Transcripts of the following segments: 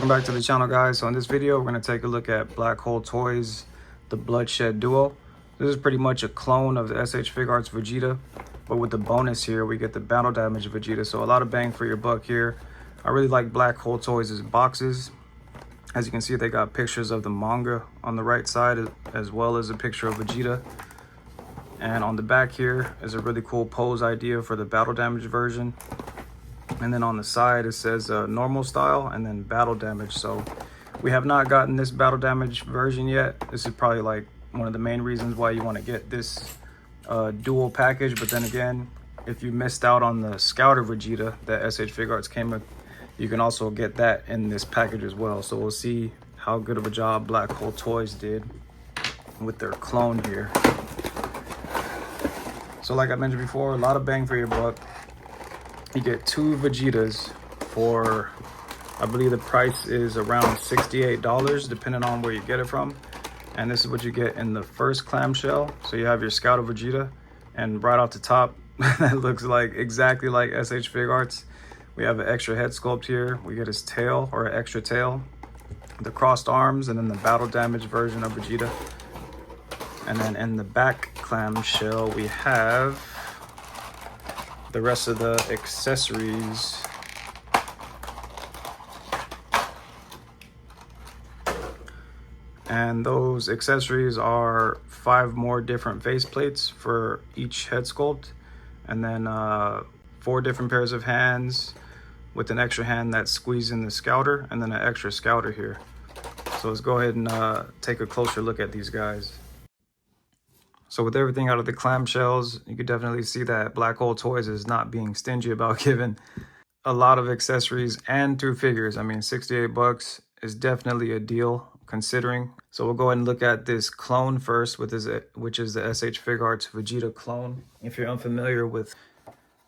Welcome back to the channel, guys. So in this video, we're going to take a look at Black Hole Toys, the Bloodshed Duo. This is pretty much a clone of the SH Figuarts Vegeta, but with the bonus here, we get the battle damage Vegeta. So a lot of bang for your buck here. I really like Black Hole Toys' boxes. As you can see, they got pictures of the manga on the right side, as well as a picture of Vegeta. And on the back here is a really cool pose idea for the battle damage version. And then on the side, it says normal style and then battle damage. So we have not gotten this battle damage version yet. This is probably like one of the main reasons why you want to get this dual package. But then again, if you missed out on the Scouter Vegeta that SH Figuarts came with, you can also get that in this package as well. So we'll see how good of a job Black Hole Toys did with their clone here. So like I mentioned before, a lot of bang for your buck. You get two Vegetas for, I believe the price is around $68, depending on where you get it from. And this is what you get in the first clamshell. So you have your Scouter Vegeta, and right off the top, that looks like exactly like SH Figuarts. We have an extra head sculpt here. We get his tail, or an extra tail, the crossed arms, and then the battle damage version of Vegeta. And then in the back clamshell, we have the rest of the accessories. And those accessories are 5 more different face plates for each head sculpt, and then 4 different pairs of hands with an extra hand that's squeezing the Scouter, and then an extra Scouter here. So let's go ahead and take a closer look at these guys. So with everything out of the clamshells, you could definitely see that Black Hole Toys is not being stingy about giving a lot of accessories and 2 figures. I mean, 68 bucks is definitely a deal considering. So we'll go ahead and look at this clone first, which is the SH Figuarts Vegeta clone. If you're unfamiliar with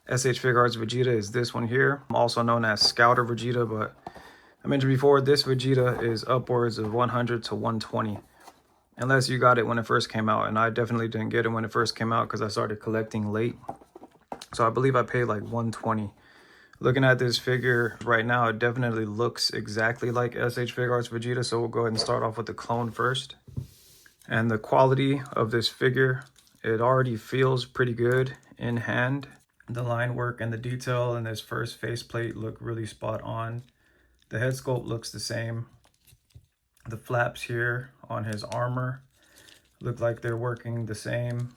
SH Figuarts Vegeta, is this one here, also known as Scouter Vegeta. But I mentioned before, this Vegeta is upwards of 100 to 120. Unless you got it when it first came out, and I definitely didn't get it when it first came out because I started collecting late. So I believe I paid like 120. Looking at this figure right now, it definitely looks exactly like SH Figuarts Vegeta. So we'll go ahead and start off with the clone first. And the quality of this figure, it already feels pretty good in hand. The line work and the detail in this first faceplate look really spot on. The head sculpt looks the same. The flaps here on his armor look like they're working the same.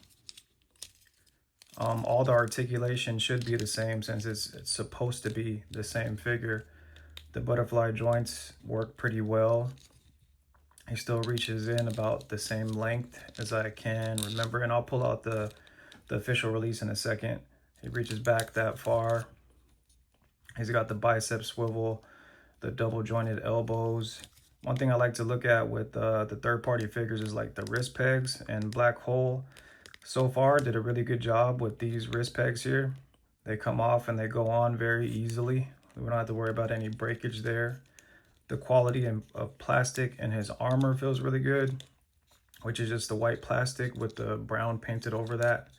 All the articulation should be the same since it's supposed to be the same figure. The butterfly joints work pretty well. He still reaches in about the same length as I can remember, and I'll pull out the official release in a second. He reaches back that far. He's got the bicep swivel, the double jointed elbows. One thing I like to look at with the third-party figures is like the wrist pegs, and Black Hole so far did a really good job with these wrist pegs here. They come off and they go on very easily. We don't have to worry about any breakage there. The quality of plastic in his armor feels really good, which is just the white plastic with the brown painted over that.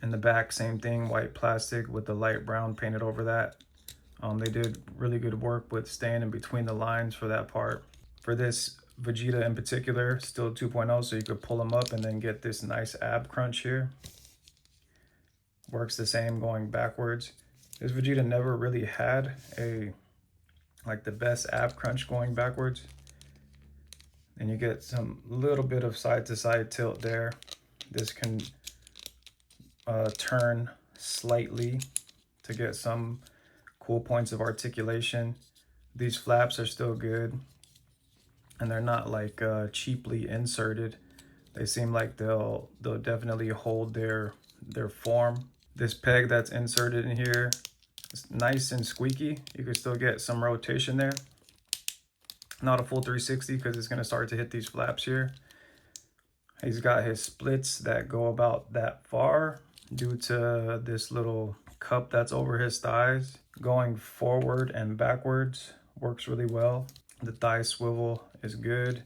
In the back, same thing, white plastic with the light brown painted over that. They did really good work with staying in between the lines for that part. For this Vegeta in particular, still 2.0, so you could pull him up and then get this nice ab crunch here. Works the same going backwards. This Vegeta never really had the best ab crunch going backwards. And you get some little bit of side to side tilt there. This can turn slightly to get some cool points of articulation. These flaps are still good, and they're not like cheaply inserted. They seem like they'll definitely hold their form. This peg that's inserted in here is nice and squeaky. You can still get some rotation there. Not a full 360 because it's going to start to hit these flaps here. He's got his splits that go about that far due to this little cup that's over his thighs. Going forward and backwards works really well. The thigh swivel is good.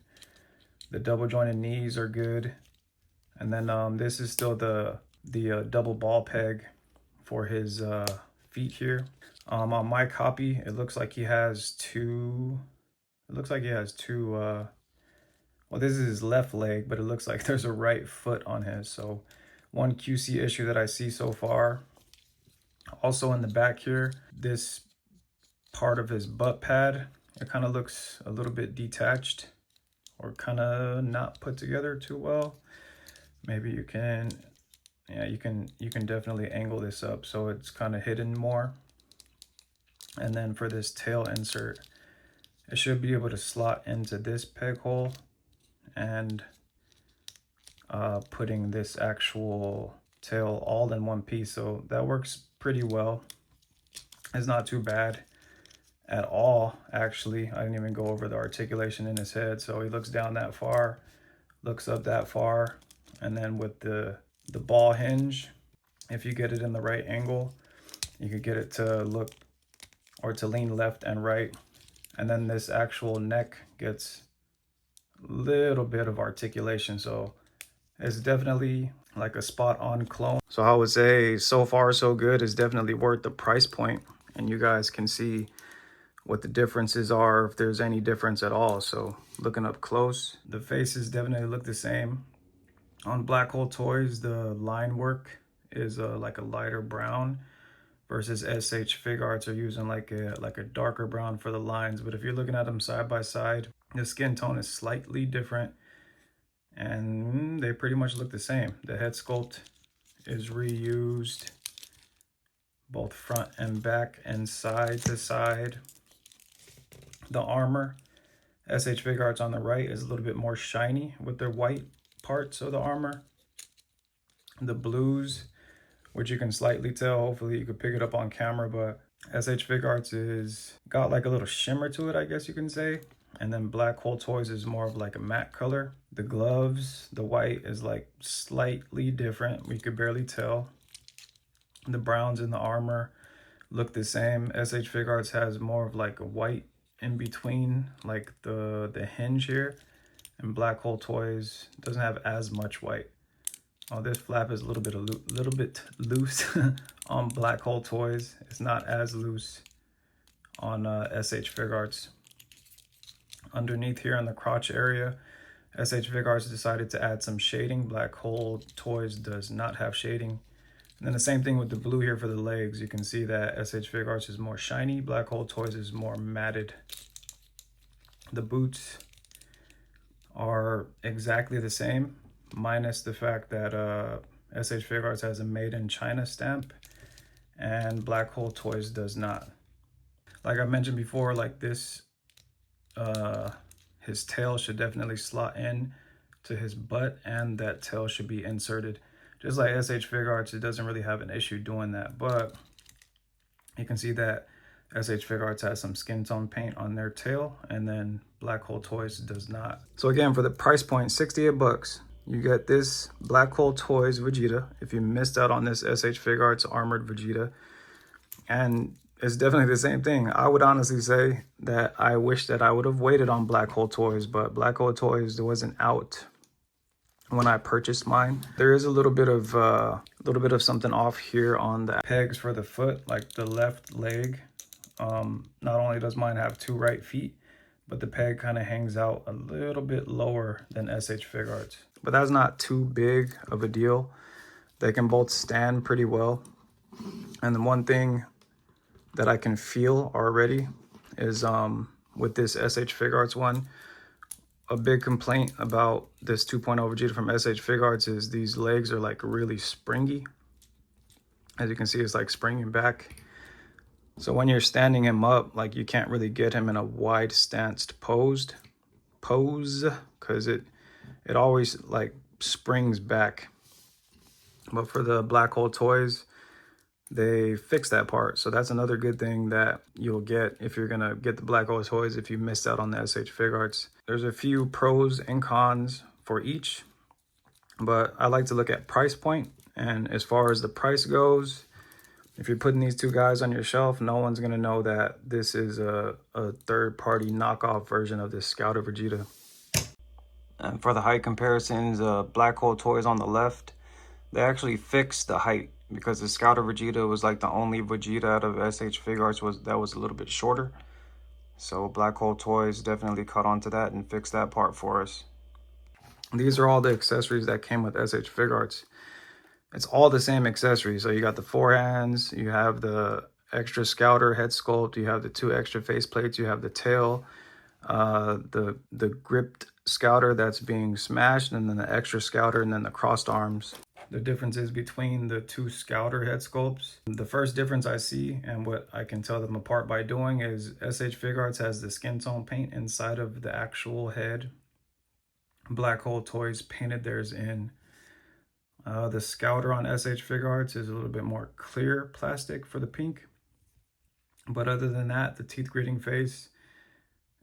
The double jointed knees are good. And then this is still the double ball peg for his feet here. On my copy, it looks like he has two looks like he has two, well, this is his left leg, but it looks like there's a right foot on his. So one QC issue that I see so far. Also in the back here, this part of his butt pad, it kind of looks a little bit detached or kind of not put together too well. Maybe you can, yeah, you can definitely angle this up so it's kind of hidden more. And then for this tail insert, it should be able to slot into this peg hole and putting this actual tail all in one piece. So that works pretty well. It's not too bad at all, actually. I didn't even go over the articulation in his head. So he looks down that far, looks up that far, and then with the ball hinge, if you get it in the right angle, you could get it to look or to lean left and right. And then this actual neck gets a little bit of articulation. So it's definitely like a spot on clone. So I would say so far so good. Is definitely worth the price point. And you guys can see what the differences are, if there's any difference at all. So looking up close, the faces definitely look the same. On Black Hole Toys, the line work is like a lighter brown, versus SH Fig Arts are using like a darker brown for the lines. But if you're looking at them side by side, the skin tone is slightly different and they pretty much look the same. The head sculpt is reused, both front and back and side to side. The armor, SH Fig Arts on the right, is a little bit more shiny with their white parts of the armor. The blues, which you can slightly tell, hopefully you could pick it up on camera, but SH Fig Arts is got like a little shimmer to it, I guess you can say. And then Black Hole Toys is more of like a matte color. The gloves, the white is like slightly different. We could barely tell. The browns in the armor look the same. SH Fig Arts has more of like a white in between, like the hinge here. And Black Hole Toys doesn't have as much white. Oh, this flap is a little bit loose on Black Hole Toys. It's not as loose on SH Fig Arts. Underneath here in the crotch area, SH Fig Arts decided to add some shading. Black Hole Toys does not have shading. And then the same thing with the blue here for the legs. You can see that SH Fig Arts is more shiny. Black Hole Toys is more matted. The boots are exactly the same, minus the fact that SH Fig Arts has a made in China stamp and Black Hole Toys does not. Like I mentioned before, like this, his tail should definitely slot in to his butt, and that tail should be inserted. Just like SH Fig Arts, it doesn't really have an issue doing that, but you can see that SH Fig Arts has some skin tone paint on their tail, and then Black Hole Toys does not. So again, for the price point, 68 bucks, you get this Black Hole Toys Vegeta, if you missed out on this SH Fig Arts Armored Vegeta. And it's definitely the same thing. I would honestly say that I wish that I would have waited on Black Hole Toys, but Black Hole Toys wasn't out when I purchased mine. There is a little bit of something off here on the pegs for the foot, like the left leg. Not only does mine have two right feet, but the peg kind of hangs out a little bit lower than SH Fig Arts. But that's not too big of a deal. They can both stand pretty well. And the one thing that I can feel already is with this SH Fig Arts one, a big complaint about this 2.0 Vegeta from SH Fig Arts is these legs are like really springy. As you can see, it's like springing back. So when you're standing him up, like you can't really get him in a wide stanced pose, because it always like springs back. But for the Black Hole Toys, they fixed that part. So that's another good thing that you'll get if you're gonna get the Black Hole Toys if you missed out on the SH Fig Arts. There's a few pros and cons for each, but I like to look at price point. And as far as the price goes, if you're putting these two guys on your shelf, no one's gonna know that this is a third-party knockoff version of this Scouter Vegeta. And for the height comparisons, Black Hole Toys on the left, they actually fixed the height, because the Scouter Vegeta was like the only Vegeta out of SH Fig Arts that was a little bit shorter. So Black Hole Toys definitely caught on to that and fixed that part for us. These are all the accessories that came with SH Figuarts. It's all the same accessories. So you got the forehands, you have the extra scouter head sculpt, you have the 2 extra face plates, you have the tail, the gripped scouter that's being smashed, and then the extra scouter, and then the crossed arms. The differences between the 2 scouter head sculpts. The first difference I see, and what I can tell them apart by doing, is SH Figuarts has the skin tone paint inside of the actual head. Black Hole Toys painted theirs in. The scouter on SH Figuarts is a little bit more clear plastic for the pink. But other than that, the teeth gritting face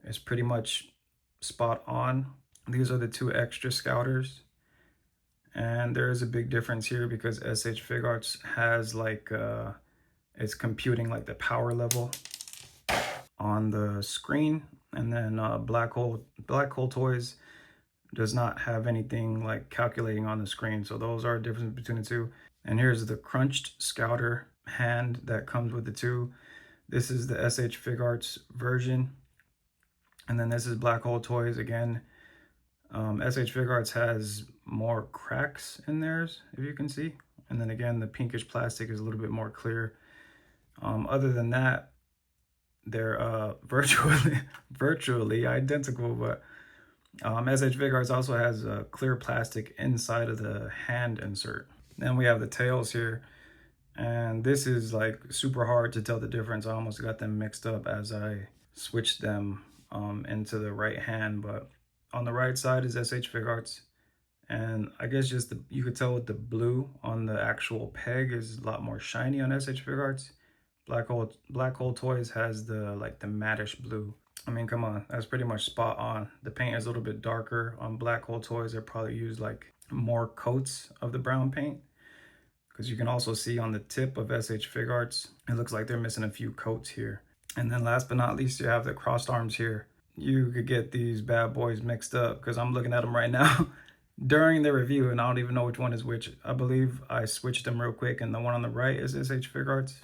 is pretty much spot on. These are the 2 extra scouters. And there is a big difference here because SH Figuarts has like, it's computing like the power level on the screen. And then Black Hole Toys does not have anything like calculating on the screen. So those are a difference between the 2. And here's the crunched scouter hand that comes with the 2. This is the SH Figuarts version. And then this is Black Hole Toys again. SH Figuarts has more cracks in theirs, if you can see. And then again, the pinkish plastic is a little bit more clear. Other than that, they're virtually identical, but SH Figuarts also has a clear plastic inside of the hand insert. Then we have the tails here, and this is like super hard to tell the difference. I almost got them mixed up as I switched them into the right hand, but on the right side is SH Figuarts, and I guess just you could tell with the blue on the actual peg is a lot more shiny on SH Figuarts. Black Hole Toys has the like the mattish blue. I mean, come on, that's pretty much spot on. The paint is a little bit darker on Black Hole Toys. They probably use like more coats of the brown paint, because you can also see on the tip of SH Figuarts, it looks like they're missing a few coats here. And then last but not least, you have the crossed arms here. You could get these bad boys mixed up because I'm looking at them right now during the review and I don't even know which one is which. I believe I switched them real quick, and the one on the right is SH Figuarts.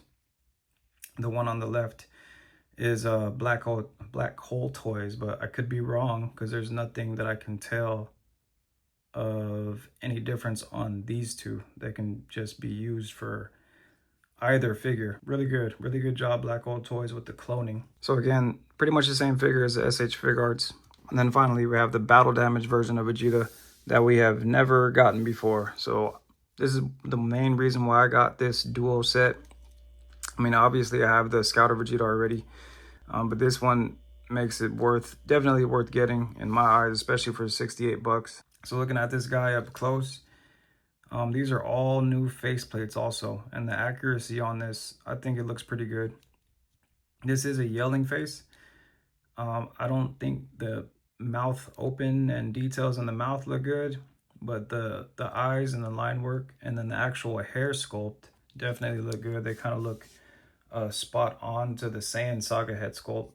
The one on the left is Black Hole Toys, but I could be wrong because there's nothing that I can tell of any difference on these 2. They can just be used for either figure. Really good job, Black Hole Toys, with the cloning. So again, pretty much the same figure as the SH Figuarts. And then finally, we have the battle damage version of Vegeta that we have never gotten before. So this is the main reason why I got this duo set. I mean, obviously I have the Scouter Vegeta already, but this one makes it definitely worth getting in my eyes, especially for 68 bucks. So looking at this guy up close, these are all new faceplates also, and the accuracy on this, I think it looks pretty good. This is a yelling face. I don't think the mouth open and details in the mouth look good, but the eyes and the line work, and then the actual hair sculpt definitely look good. They kind of look spot on to the Saiyan Saga head sculpt.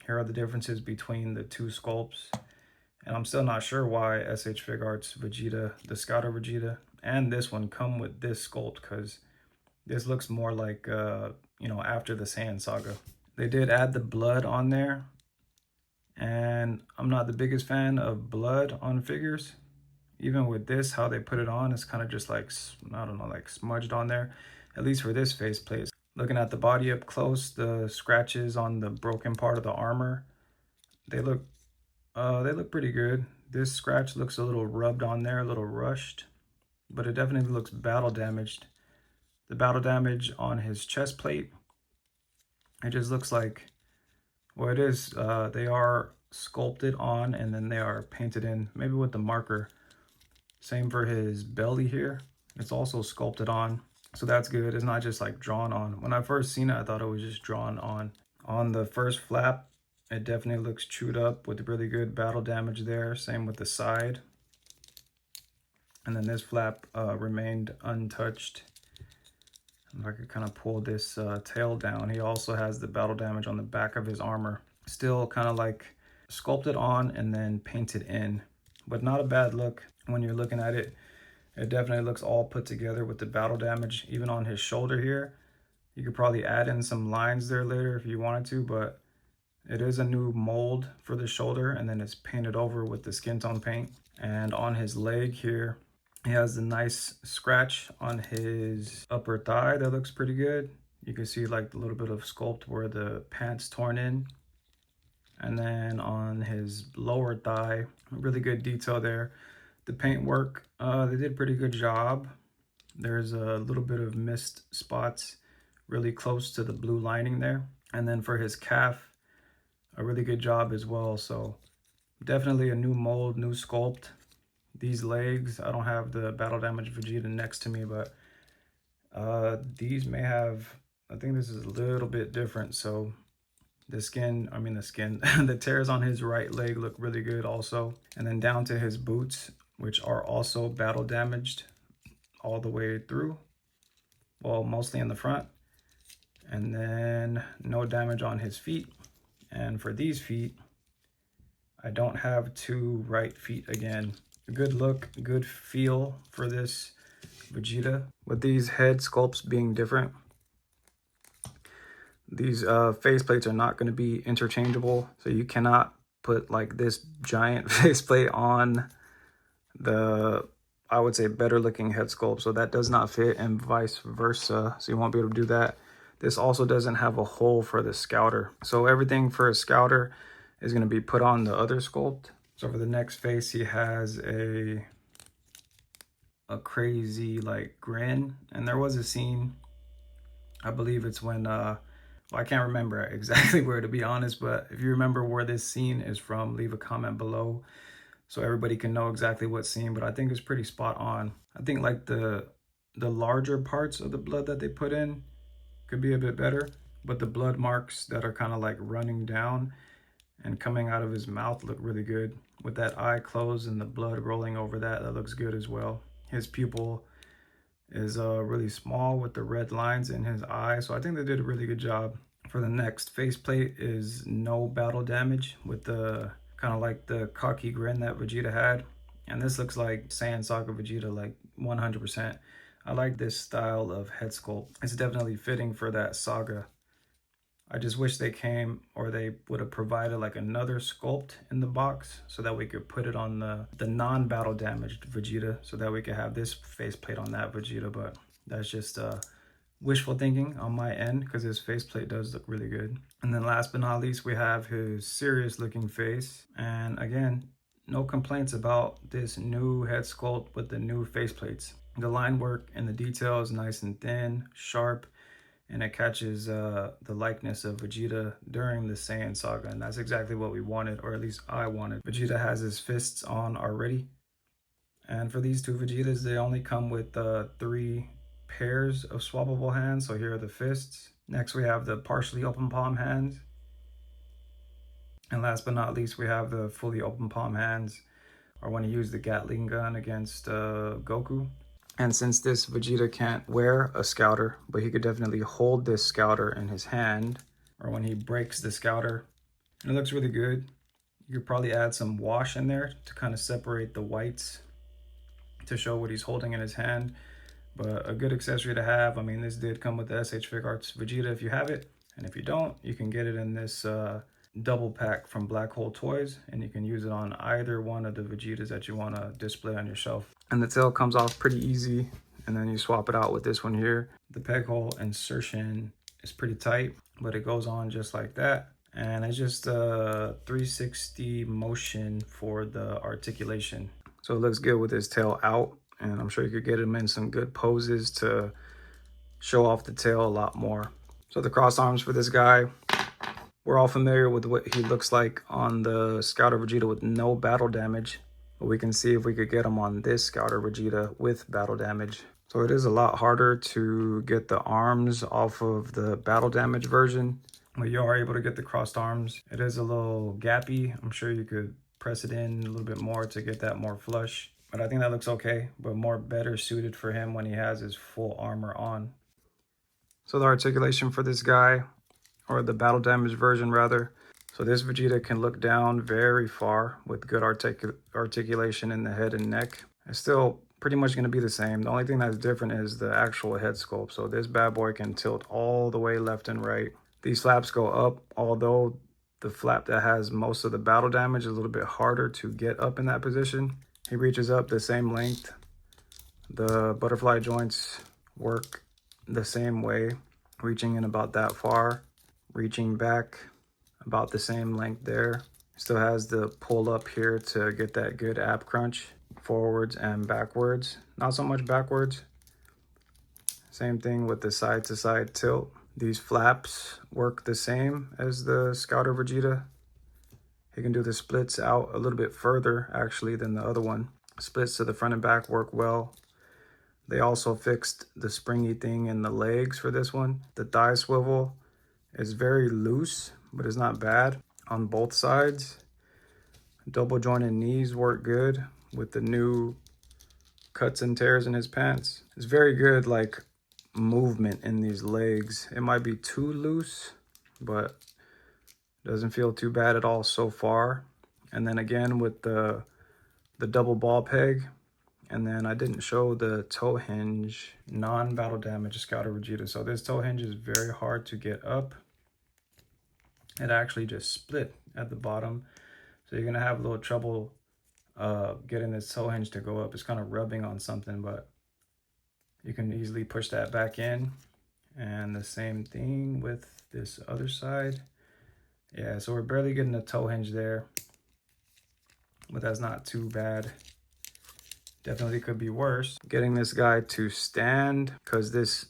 Here are the differences between the 2 sculpts. And I'm still not sure why SH Figuarts Vegeta, the Scouter Vegeta, and this one come with this sculpt, because this looks more like, you know, after the Saiyan Saga. They did add the blood on there, and I'm not the biggest fan of blood on figures. Even with this, how they put it on, it's kind of just like, I don't know, like smudged on there, at least for this faceplate. Looking at the body up close, the scratches on the broken part of the armor, they look pretty good. This scratch looks a little rubbed on there, a little rushed, but it definitely looks battle damaged. The battle damage on his chest plate, it just looks like, well, it is, they are sculpted on and then they are painted in, maybe with the marker. Same for his belly here. It's also sculpted on. So that's good. It's not just like drawn on. When I first seen it, I thought it was just drawn on. On the first flap, it definitely looks chewed up with really good battle damage there. Same with the side. And then this flap remained untouched. If I could kind of pull this tail down, he also has the battle damage on the back of his armor. Still kind of like sculpted on and then painted in, but not a bad look when you're looking at it. It definitely looks all put together with the battle damage, even on his shoulder here. You could probably add in some lines there later if you wanted to, but It is a new mold for the shoulder, and then it's painted over with the skin tone paint. And on his leg here, he has a nice scratch on his upper thigh that looks pretty good. You can see like the little bit of sculpt where the pants torn in. And then on his lower thigh, really good detail there. The paint work, they did a pretty good job. There's a little bit of missed spots really close to the blue lining there. And then for his calf, a really good job as well. So definitely a new mold, new sculpt. These legs, I don't have the battle damage Vegeta next to me, but these may have, I think this is a little bit different. So the skin, the tears on his right leg look really good also. And then down to his boots, which are also battle damaged all the way through. Well, mostly in the front. And then no damage on his feet. And for these feet, I don't have two right feet again. Good look, good feel for this Vegeta. With these head sculpts being different, these faceplates are not going to be interchangeable. So you cannot put like this giant faceplate on the, I would say, better looking head sculpt. So that does not fit, and vice versa. So you won't be able to do that. This also doesn't have a hole for the scouter. So everything for a scouter is going to be put on the other sculpt. So for the next face, he has a crazy like grin. And there was a scene, I believe it's when, well, I can't remember exactly where, to be honest, but if you remember where this scene is from, leave a comment below so everybody can know exactly what scene. But I think it's pretty spot on. I think like the larger parts of the blood that they put in could be a bit better, but the blood marks that are kind of like running down and coming out of his mouth look really good. With that eye closed and the blood rolling over that, that looks good as well. His pupil is really small with the red lines in his eye, so I think they did a really good job. For the next faceplate is no battle damage, with the kind of like the cocky grin that Vegeta had. And this looks like Saiyan Saga Vegeta, like 100%. I like this style of head sculpt. It's definitely fitting for that saga. I just wish they came, or they would have provided like another sculpt in the box so that we could put it on the non-battle damaged Vegeta, so that we could have this faceplate on that Vegeta. But that's just wishful thinking on my end, because his faceplate does look really good. And then last but not least, we have his serious looking face. And again, no complaints about this new head sculpt with the new faceplates. The line work and the detail is nice and thin, sharp, and it catches the likeness of Vegeta during the Saiyan saga, and that's exactly what we wanted, or at least I wanted. Vegeta has his fists on already, and for these two Vegetas, they only come with 3 pairs of swappable hands. So here are the fists. Next, we have the partially open palm hands, and last but not least, we have the fully open palm hands, or when he used the Gatling gun against Goku. And since this Vegeta can't wear a scouter, but he could definitely hold this scouter in his hand, or when he breaks the scouter, and it looks really good. You could probably add some wash in there to kind of separate the whites to show what he's holding in his hand. But a good accessory to have. I mean, this did come with the SH Fig Arts Vegeta if you have it, and if you don't, you can get it in this double pack from Black Hole Toys, and you can use it on either one of the Vegetas that you want to display on your shelf. And the tail comes off pretty easy, and then you swap it out with this one here. The peg hole insertion is pretty tight, but it goes on just like that. And it's just a 360 motion for the articulation. So it looks good with his tail out, and I'm sure you could get him in some good poses to show off the tail a lot more. So the cross arms for this guy, we're all familiar with what he looks like on the Scouter Vegeta with no battle damage, but we can see if we could get him on this Scouter Vegeta with battle damage. So it is a lot harder to get the arms off of the battle damage version, but you are able to get the crossed arms. It is a little gappy. I'm sure you could press it in a little bit more to get that more flush, but I think that looks okay, but more better suited for him when he has his full armor on. So the articulation for this guy, or the battle damage version rather. So this Vegeta can look down very far with good articulation in the head and neck. It's still pretty much going to be the same. The only thing that's different is the actual head sculpt. So this bad boy can tilt all the way left and right. These flaps go up, although the flap that has most of the battle damage is a little bit harder to get up in that position. He reaches up the same length. The butterfly joints work the same way, reaching in about that far, reaching back about the same length there. Still has the pull up here to get that good ab crunch, forwards and backwards. Not so much backwards. Same thing with the side to side tilt. These flaps work the same as the Scouter Vegeta. He can do the splits out a little bit further actually than the other one. Splits to the front and back work well. They also fixed the springy thing in the legs for this one. The thigh swivel is very loose, but it's not bad on both sides. Double jointed knees work good with the new cuts and tears in his pants. It's very good like movement in these legs. It might be too loose, but doesn't feel too bad at all so far. And then again with the double ball peg. And then I didn't show the toe hinge, non-battle damage Scouter Vegeta. So this toe hinge is very hard to get up. It actually just split at the bottom. So you're gonna have a little trouble getting this toe hinge to go up. It's kind of rubbing on something, but you can easily push that back in. And the same thing with this other side. Yeah, so we're barely getting a toe hinge there, but that's not too bad. Definitely could be worse. Getting this guy to stand, because this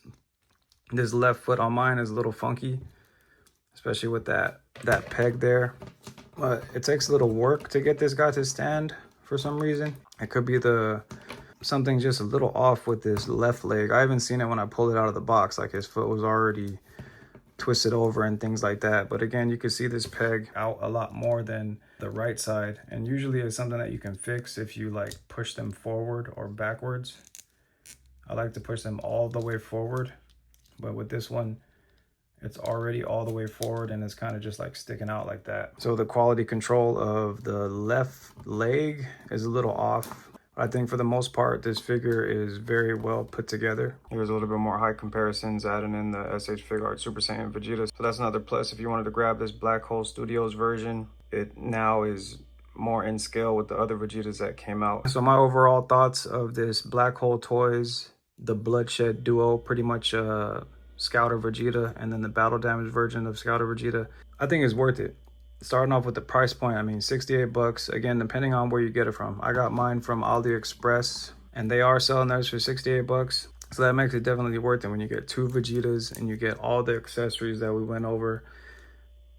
left foot on mine is a little funky, especially with that peg there. But it takes a little work to get this guy to stand for some reason. It could be something's just a little off with this left leg. I haven't seen it when I pulled it out of the box, like his foot was already twisted over and things like that. But again, you can see this peg out a lot more than the right side, and usually it's something that you can fix if you like push them forward or backwards. I like to push them all the way forward, but with this one it's already all the way forward and it's kind of just like sticking out like that. So the quality control of the left leg is a little off. I think for the most part, this figure is very well put together. Here's a little bit more height comparisons, adding in the SH Figuarts Super Saiyan Vegeta. So that's another plus if you wanted to grab this Black Hole Studios version. It now is more in scale with the other Vegetas that came out. So my overall thoughts of this Black Hole Toys, the Bloodshed Duo, pretty much Scouter Vegeta, and then the battle damage version of Scouter Vegeta, I think is worth it. Starting off with the price point, I mean, 68 bucks. Again, depending on where you get it from. I got mine from AliExpress, and they are selling theirs for 68 bucks. So that makes it definitely worth it when you get two Vegetas and you get all the accessories that we went over.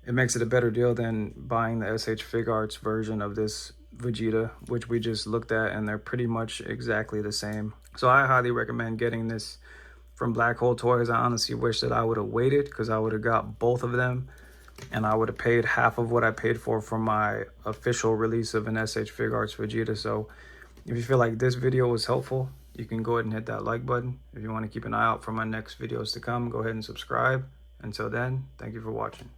It makes it a better deal than buying the SH Figuarts version of this Vegeta, which we just looked at, and they're pretty much exactly the same. So I highly recommend getting this from Black Hole Toys. I honestly wish that I would have waited, because I would have got both of them and I would have paid half of what I paid for my official release of an SH Figuarts Vegeta. So if you feel like this video was helpful, you can go ahead and hit that like button. If you want to keep an eye out for my next videos to come, go ahead and subscribe. Until then, thank you for watching.